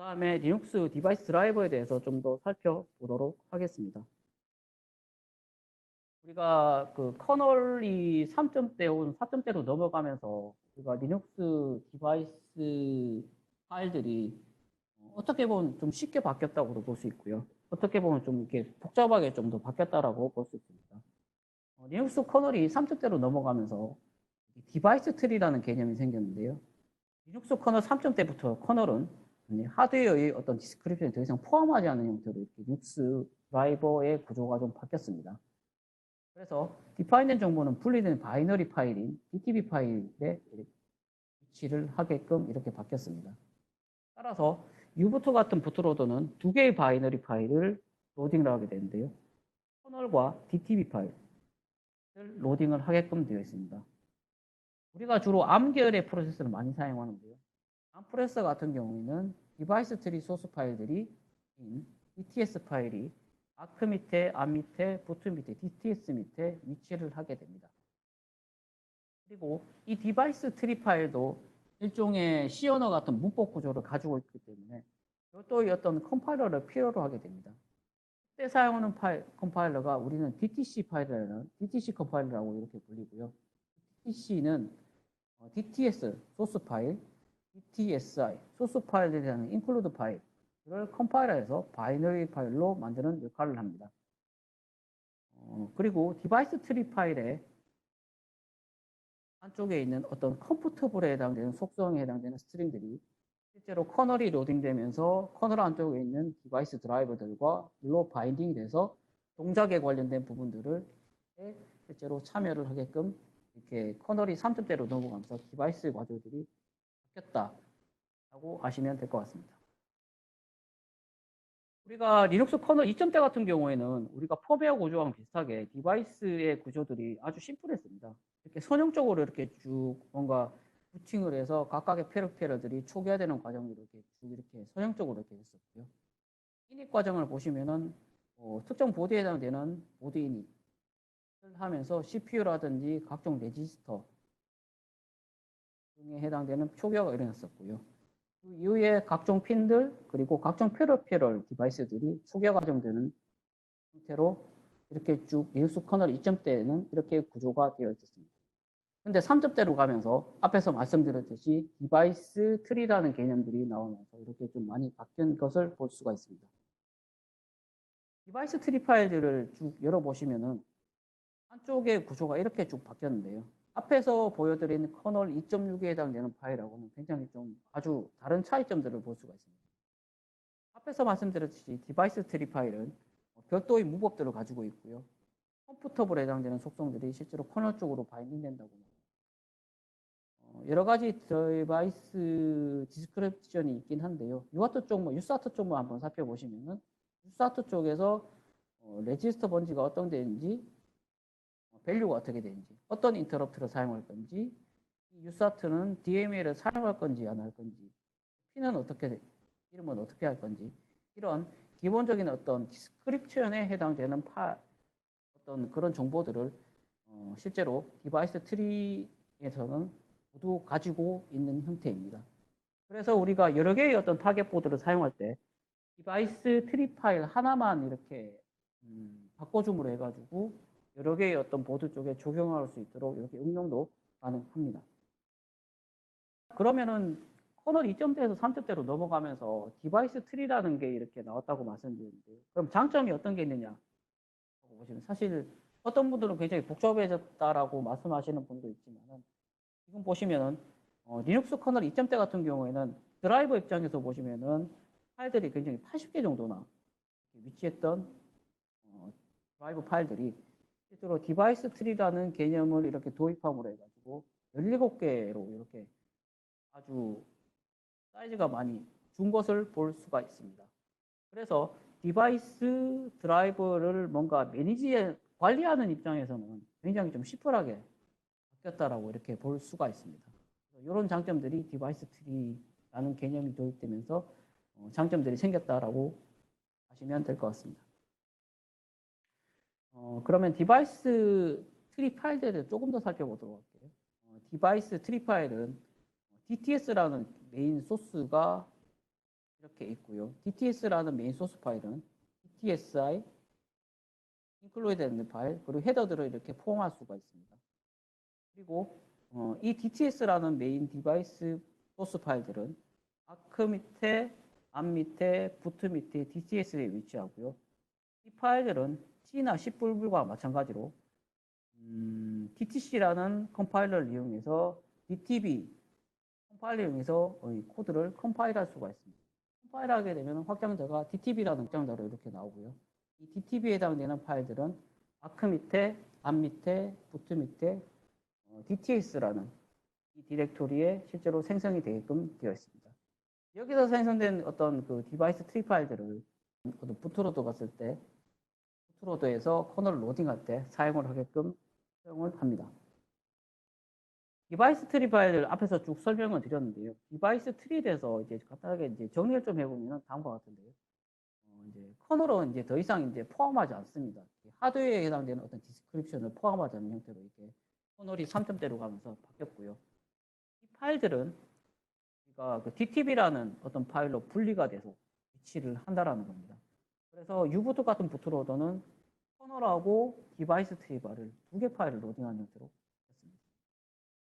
다음에 리눅스 디바이스 드라이버에 대해서 좀 더 살펴보도록 하겠습니다. 우리가 그 커널이 3점대 혹은 4점대로 넘어가면서 우리가 리눅스 디바이스 파일들이 어떻게 보면 좀 쉽게 바뀌었다고도 볼 수 있고요. 어떻게 보면 좀 이렇게 복잡하게 좀 더 바뀌었다라고 볼 수 있습니다. 리눅스 커널이 3점대로 넘어가면서 디바이스 트리라는 개념이 생겼는데요. 리눅스 커널 3점대부터 커널은 하드웨어의 어떤 디스크립션이 더 이상 포함하지 않는 형태로 이렇게 리눅스 드라이버의 구조가 좀 바뀌었습니다. 그래서 디파인된 정보는 분리된 바이너리 파일인 DTB 파일에 위치를 하게끔 이렇게 바뀌었습니다. 따라서 U부터 같은 부트로더는 두 개의 바이너리 파일을 로딩을 하게 되는데요. 커널과 DTB 파일을 로딩을 하게끔 되어 있습니다. 우리가 주로 ARM 계열의 프로세서를 많이 사용하는데요. ARM 프로세서 같은 경우에는 디바이스 트리 소스 파일들이 DTS 파일이 아크 밑에, 암 밑에, 부트 밑에, DTS 밑에 위치를 하게 됩니다. 그리고 이 디바이스 트리 파일도 일종의 C 언어 같은 문법 구조를 가지고 있기 때문에 별도의 어떤 컴파일러를 필요로 하게 됩니다. 그때 사용하는 컴파일러가 우리는 DTC 파일이라는 DTC 컴파일러라고 이렇게 불리고요. DTC는 DTS 소스 파일, DTSI 소스 파일에 대한 인클루드 파일 이걸 컴파일러에서 바이너리 파일로 만드는 역할을 합니다. 그리고 디바이스 트리 파일의 안쪽에 있는 어떤 컴포터블에 해당되는 속성에 해당되는 스트링들이 실제로 커널이 로딩되면서 커널 안쪽에 있는 디바이스 드라이버들과 물로 바인딩이 돼서 동작에 관련된 부분들을 실제로 참여를 하게끔 이렇게 커널이 3점대로 넘어가면서 디바이스 구조들이 바뀌었다라고 아시면 될 것 같습니다. 우리가 리눅스 커널 2점대 같은 경우에는 우리가 펌웨어 구조랑 비슷하게 디바이스의 구조들이 아주 심플했습니다. 이렇게 선형적으로 이렇게 쭉 뭔가 부팅을 해서 각각의 페르페러들이 초기화되는 과정을 이렇게 쭉 이렇게 선형적으로 이렇게 했었고요. 이닛 과정을 보시면은 특정 보드에 해당되는 보드 이닛을 하면서 CPU라든지 각종 레지스터 등에 해당되는 초기화가 일어났었고요. 그 이후에 각종 핀들 그리고 각종 페러페럴 디바이스들이 초기화 과정되는 형태로 이렇게 쭉 리눅스 커널 2점대에는 이렇게 구조가 되어 있었습니다. 근데 3점대로 가면서 앞에서 말씀드렸듯이 디바이스 트리라는 개념들이 나오면서 이렇게 좀 많이 바뀐 것을 볼 수가 있습니다. 디바이스 트리 파일들을 쭉 열어보시면은 한쪽의 구조가 이렇게 쭉 바뀌었는데요. 앞에서 보여드린 커널 2.6에 해당되는 파일하고는 굉장히 좀 아주 다른 차이점들을 볼 수가 있습니다. 앞에서 말씀드렸듯이 디바이스 트리 파일은 별도의 무법들을 가지고 있고요. 컴포터블에 해당되는 속성들이 실제로 커널 쪽으로 바인딩된다고 합니다. 여러 가지 디바이스 디스크립션이 있긴 한데요. UART 쪽, USART 쪽만 한번 살펴보시면은 USART 쪽에서 레지스터 번지가 어떤 데인지, 밸류가 어떻게 되는지, 어떤 인터럽트를 사용할 건지, USART는 DMA를 사용할 건지 안 할 건지, 핀은 어떻게, 이름은 어떻게 할 건지, 이런 기본적인 어떤 디스크립션에 해당되는 어떤 그런 정보들을 실제로 디바이스 트리에서는 모두 가지고 있는 형태입니다. 그래서 우리가 여러 개의 어떤 타겟 보드를 사용할 때 디바이스 트리 파일 하나만 이렇게 바꿔줌으로 해가지고 여러 개의 어떤 보드 쪽에 적용할 수 있도록 이렇게 응용도 가능합니다. 그러면은 커널 2점대에서 3점대로 넘어가면서 디바이스 트리라는 게 이렇게 나왔다고 말씀드렸는데 그럼 장점이 어떤 게 있느냐 보시면 사실 어떤 분들은 굉장히 복잡해졌다라고 말씀하시는 분도 있지만은 지금 보시면은 리눅스 커널 2점대 같은 경우에는 드라이버 입장에서 보시면은 파일들이 굉장히 80개 정도나 위치했던 드라이브 파일들이 실제로 디바이스 트리라는 개념을 이렇게 도입함으로 해가지고 17개로 이렇게 아주 사이즈가 많이 준 것을 볼 수가 있습니다. 그래서 디바이스 드라이버를 뭔가 관리하는 입장에서는 굉장히 좀 심플하게 바뀌었다라고 이렇게 볼 수가 있습니다. 이런 장점들이 디바이스 트리라는 개념이 도입되면서 장점들이 생겼다라고 하시면 될 것 같습니다. 그러면 디바이스 트리 파일들을 조금 더 살펴보도록 할게요. 디바이스 트리 파일은 DTS라는 메인 소스가 이렇게 있고요. DTS라는 메인 소스 파일은 DTSI, include 되는 파일, 그리고 헤더들을 이렇게 포함할 수가 있습니다. 그리고 이 DTS라는 메인 디바이스 소스 파일들은 아크 밑에, 암 밑에, 부트 밑에 DTS에 위치하고요. 이 파일들은 C나 C++과 마찬가지로 DTC라는 컴파일러를 이용해서 DTB 컴파일러를 이용해서 코드를 컴파일할 수가 있습니다. 컴파일하게 되면 확장자가 DTB라는 확장자로 이렇게 나오고요. 이 DTB에 해당되는 파일들은 아크 밑에, 암 밑에, 부트 밑에 DTS라는 이 디렉토리에 실제로 생성이 되게끔 되어 있습니다. 여기서 생성된 어떤 그 디바이스 트리 파일들을 부트로드 갔을 때 부트로드에서 커널을 로딩할 때 사용을 하게끔 사용을 합니다. 디바이스 트리 파일을 앞에서 쭉 설명을 드렸는데요. 디바이스 트리에 대해서 이제 간단하게 이제 정리를 좀 해보면 다음과 같은데요. 이제 커널은 이제 더 이상 이제 포함하지 않습니다. 하드웨어에 해당되는 어떤 디스크립션을 포함하지 않는 형태로 이렇게 커널이 3점대로 가면서 바뀌었고요. 이 파일들은 우리가 그 DTB라는 어떤 파일로 분리가 돼서 위치를 한다라는 겁니다. 그래서 U부트 같은 부트로더는 커널하고 디바이스 트리 파일을 두 개 파일을 로딩하는 형태로 했습니다.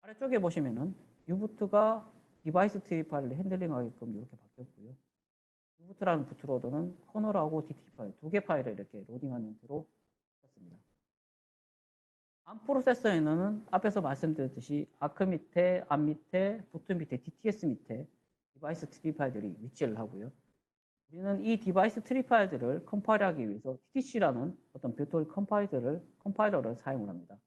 아래쪽에 보시면은 U부트가 디바이스 트리 파일을 핸들링하게끔 이렇게 바뀌었고요. U부트라는 부트로더는 커널하고 DTB 파일 두 개 파일을 이렇게 로딩하는 형태로 했습니다. 암 프로세서에는 앞에서 말씀드렸듯이 아크 밑에, 암 밑에, 부트 밑에, DTS 밑에 디바이스 트리 파일들이 위치를 하고요. 우리는 이 디바이스 트리 파일들을 컴파일하기 위해서 DTC라는 어떤 별도의 컴파일러를 사용을 합니다.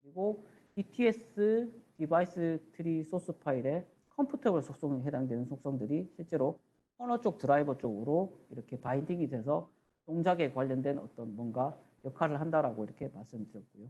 그리고 DTS 디바이스 트리 소스 파일에 컴포터블 속성에 해당되는 속성들이 실제로 커널 쪽 드라이버 쪽으로 이렇게 바인딩이 돼서 동작에 관련된 어떤 뭔가 역할을 한다라고 이렇게 말씀드렸고요.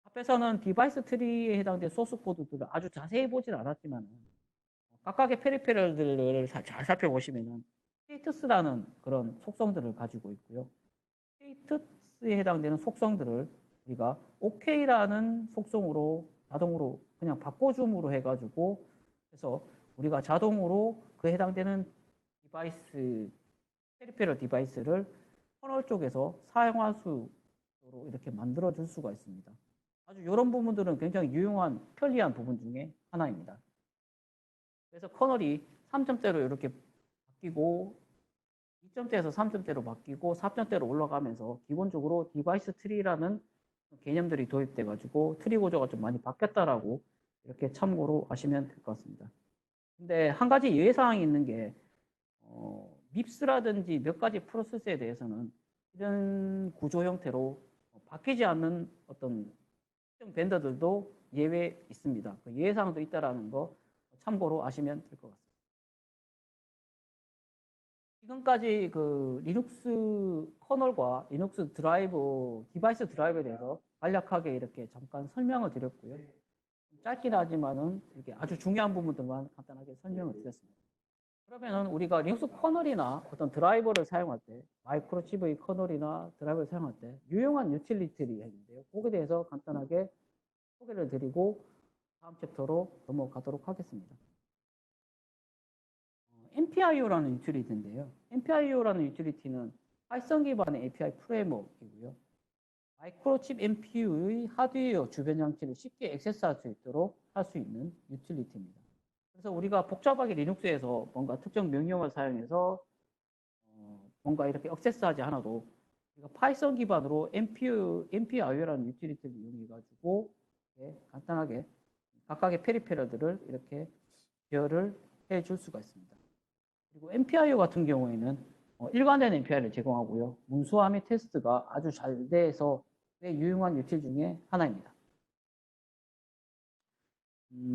앞에서는 디바이스 트리에 해당된 소스 코드들을 아주 자세히 보진 않았지만 각각의 페리페럴들을 잘 살펴보시면은 스테이터스라는 그런 속성들을 가지고 있고요. 스테이터스에 해당되는 속성들을 우리가 OK라는 속성으로 자동으로 그냥 바꿔줌으로 해가지고 그래서 우리가 자동으로 그 해당되는 디바이스 페리페럴 디바이스를 커널 쪽에서 사용할 수 있도록 이렇게 만들어 줄 수가 있습니다. 아주 이런 부분들은 굉장히 유용한 편리한 부분 중에 하나입니다. 그래서 커널이 3점대로 이렇게 바뀌고 2점대에서 3점대로 바뀌고 4점대로 올라가면서 기본적으로 디바이스 트리라는 개념들이 도입돼 가지고 트리 구조가 좀 많이 바뀌었다라고 이렇게 참고로 하시면 될 것 같습니다. 근데 한 가지 예외사항이 있는 게 밉스라든지 몇 가지 프로세스에 대해서는 이런 구조 형태로 바뀌지 않는 어떤 특정 벤더들도 예외 있습니다. 그 예외사항도 있다라는 거 참고로 아시면 될 것 같습니다. 지금까지 그 리눅스 커널과 리눅스 드라이브, 디바이스 드라이브에 대해서 간략하게 이렇게 잠깐 설명을 드렸고요. 짧긴 하지만은 이렇게 아주 중요한 부분들만 간단하게 설명을 드렸습니다. 그러면은 우리가 리눅스 커널이나 어떤 드라이버를 사용할 때, 마이크로칩의 커널이나 드라이버를 사용할 때 유용한 유틸리티가 있는데요. 거기에 대해서 간단하게 소개를 드리고 다음 챕터로 넘어가도록 하겠습니다. MPIO라는 유틸리티인데요. MPIO라는 유틸리티는 파이썬 기반의 API 프레임워크이고요. 마이크로칩 MPU의 하드웨어 주변 장치를 쉽게 액세스할 수 있도록 할 수 있는 유틸리티입니다. 그래서 우리가 복잡하게 리눅스에서 뭔가 특정 명령을 사용해서 뭔가 이렇게 액세스하지 않아도 우리가 파이썬 기반으로 MPIO라는 유틸리티를 이용해가지고 간단하게 각각의 페리페럴들을 이렇게 제어를 해줄 수가 있습니다. 그리고 MPIO 같은 경우에는 일관된 MPI를 제공하고요. 문수화 및 테스트가 아주 잘 돼서 유용한 유틸 중에 하나입니다.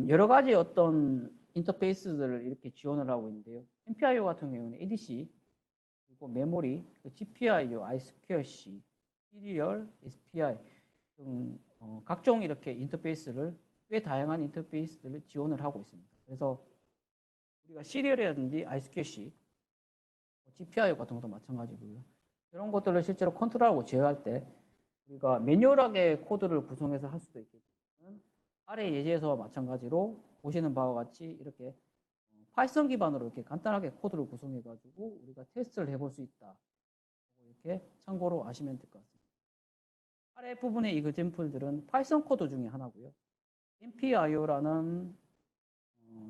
여러 가지 어떤 인터페이스들을 이렇게 지원을 하고 있는데요. MPIO 같은 경우는 ADC, 그리고 메모리, GPIO, I2C, 시리얼, SPI 등 각종 이렇게 인터페이스를 꽤 다양한 인터페이스들을 지원을 하고 있습니다. 그래서 우리가 시리얼이라든지 I2C, GPIO 같은 것도 마찬가지고요. 이런 것들을 실제로 컨트롤하고 제어할 때 우리가 매뉴얼하게 코드를 구성해서 할 수도 있겠지만 아래 예제에서와 마찬가지로 보시는 바와 같이 이렇게 파이썬 기반으로 이렇게 간단하게 코드를 구성해가지고 우리가 테스트를 해볼 수 있다. 이렇게 참고로 아시면 될 것 같습니다. 아래 부분의 이그젬플들은 파이썬 코드 중에 하나고요. MPIO라는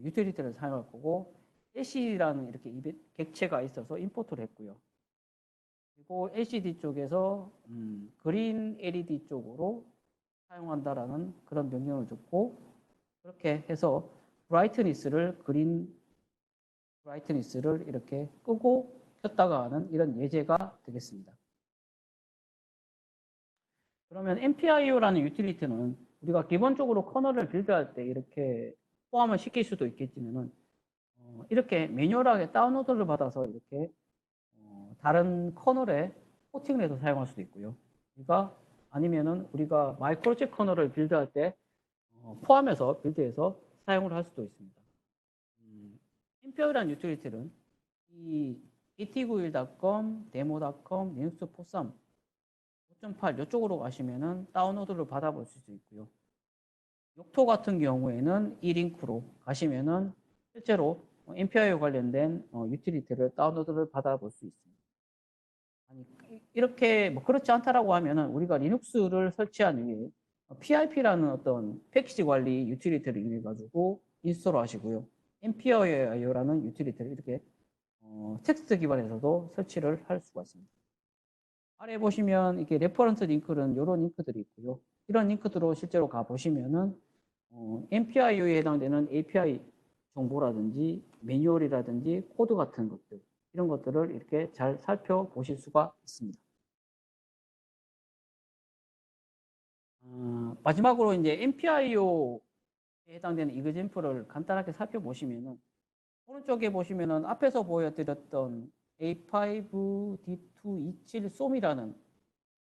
유틸리티를 사용할 거고 LCD라는 이렇게 객체가 있어서 임포트를 했고요. 그리고 LCD 쪽에서 그린 LED 쪽으로 사용한다라는 그런 명령을 줬고 그렇게 해서 브라이트니스를 그린 브라이트니스를 이렇게 끄고 켰다가 하는 이런 예제가 되겠습니다. 그러면 MPIO라는 유틸리티는 우리가 기본적으로 커널을 빌드할 때 이렇게 포함을 시킬 수도 있겠지만은 이렇게 매뉴얼하게 다운로드를 받아서 이렇게 다른 커널에 포팅을 해서 사용할 수도 있고요. 그러니까 아니면은 우리가 마이크로칩 커널을 빌드할 때 포함해서 빌드해서 사용을 할 수도 있습니다. MPIO라는 유틸리티는 이 et91.com, demo.com, 리눅스 포썸 5.8 이쪽으로 가시면은 다운로드를 받아볼 수 있고요. 욕토 같은 경우에는 이 링크로 가시면은 실제로 MPIO 관련된 유틸리티를 다운로드를 받아볼 수 있습니다. 아니, 이렇게 뭐 그렇지 않다라고 하면은 우리가 리눅스를 설치한 후에 PIP라는 어떤 패키지 관리 유틸리티를 이용해 가지고 인스톨 하시고요. MPIO라는 유틸리티를 이렇게 텍스트 기반에서도 설치를 할 수가 있습니다. 아래 보시면 이렇게 레퍼런스 링크는 이런 링크들이 있고요. 이런 링크들로 실제로 가 보시면은 MPIO에 해당되는 API 정보라든지 매뉴얼이라든지 코드 같은 것들 이런 것들을 이렇게 잘 살펴보실 수가 있습니다. 마지막으로 이제 MPIO에 해당되는 이그젬플을 간단하게 살펴보시면은 오른쪽에 보시면은 앞에서 보여드렸던 A5D227 솜이라는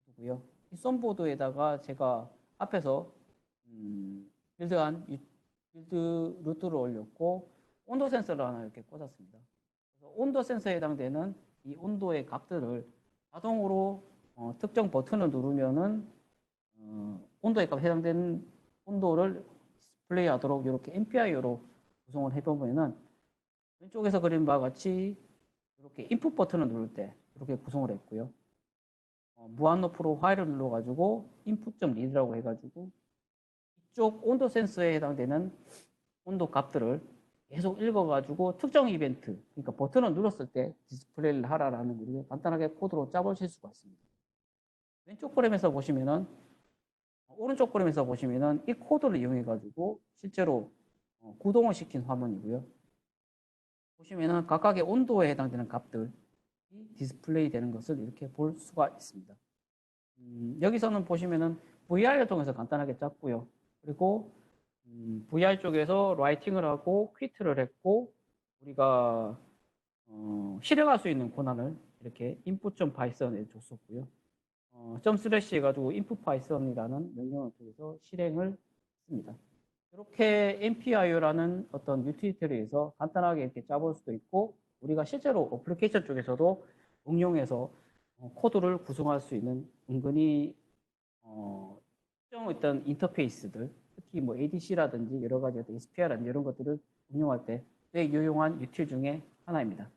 거고요. 이 솜보드에다가 제가 앞에서 빌드한 빌드 루트를 올렸고 온도 센서를 하나 이렇게 꽂았습니다. 그래서 온도 센서에 해당되는 이 온도의 값들을 자동으로 특정 버튼을 누르면은 온도에 해당되는 온도를 디스플레이하도록 이렇게 MPIO로 구성을 해보면은 왼쪽에서 그린 바와 같이 이렇게 인풋 버튼을 누를 때 이렇게 구성을 했고요. 무한 루프로 화일을 눌러가지고 input.read라고 해가지고 이쪽 온도 센서에 해당되는 온도 값들을 계속 읽어가지고 특정 이벤트, 그러니까 버튼을 눌렀을 때 디스플레이를 하라라는 우리가 간단하게 코드로 짜보실 수가 있습니다. 왼쪽 그램에서 보시면은 오른쪽 그램에서 보시면은 이 코드를 이용해가지고 실제로 구동을 시킨 화면이고요. 보시면은 각각의 온도에 해당되는 값들이 디스플레이 되는 것을 이렇게 볼 수가 있습니다. 여기서는 보시면은 VR을 통해서 간단하게 짰고요. 그리고 VR 쪽에서 라이팅을 하고 퀴트를 했고 우리가 실행할 수 있는 권한을 이렇게 input.python에 줬었고요. 점 슬래시 해가지고 input python이라는 명령을 통해서 실행을 했습니다. 이렇게 MPIO라는 어떤 유틸리티를 해서 간단하게 이렇게 짜볼 수도 있고 우리가 실제로 어플리케이션 쪽에서도 응용해서 코드를 구성할 수 있는 은근히 특정 어떤 인터페이스들 특히 뭐 ADC라든지 여러 가지 SPR라든지 이런 것들을 응용할 때 꽤 유용한 유틸 중에 하나입니다.